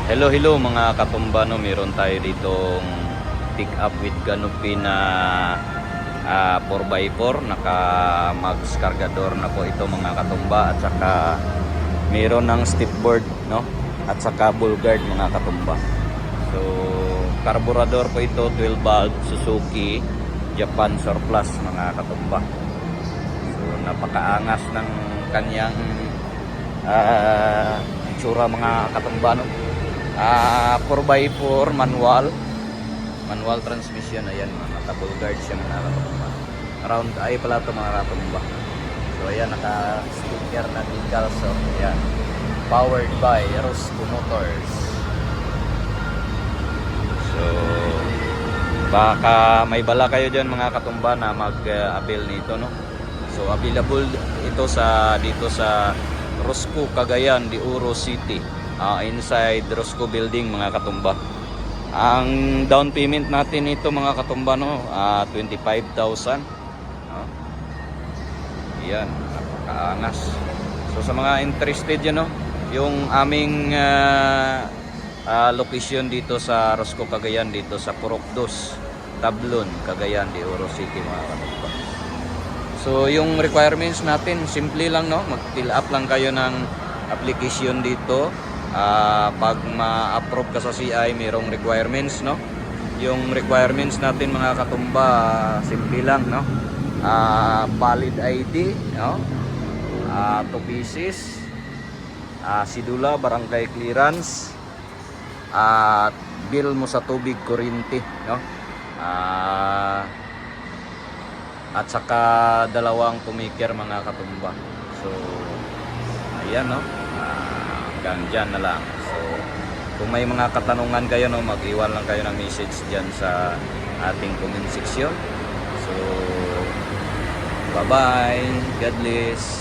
Hello, hello mga katumba, no? Meron tayo ditong pick up with canopy na 4x4. Naka mags cargador na po ito mga katumba. At saka meron ng stepboard, no? At saka bull guard mga katumba. So carburetor po ito, 12 valve Suzuki Japan surplus mga katumba. So napakaangas ng kanyang itsura mga katumba, no? 4x4 manual transmission. Ayan, mga double guard siya mga katumba. Round eye pala ito mga katumba. So ayan, naka sticker na decal. So ayan, powered by Rosco Motors. So baka may bala kayo dyan mga katumba na mag-avail nito, no? So available ito dito sa Rosco Cagayan de Oro City, inside Rosco Building mga katumba. Ang down payment natin ito mga katumba, no, 25,000, no? Yan, napakaangas. So sa mga interested yan, no, yung aming location dito sa Rosco Cagayan, dito sa Purok 2 Tablon, Cagayan de Oro City mga katumba. So yung requirements natin, simple lang, no, mag-fill up lang kayo ng application dito. Pag ma-approve ka sa CI, mayroong requirements, no. Yung requirements natin mga katumba, simple lang, no. Valid ID, no, 2 pieces, sidula, barangay clearance, at bill mo sa tubig, kuryente, no, at saka 2 tumiker mga katumba. So ayan, no, hanggang dyan na lang. So kung may mga katanungan kayo, no, mag-iwan lang kayo ng message dyan sa ating comment section. So bye bye, God bless.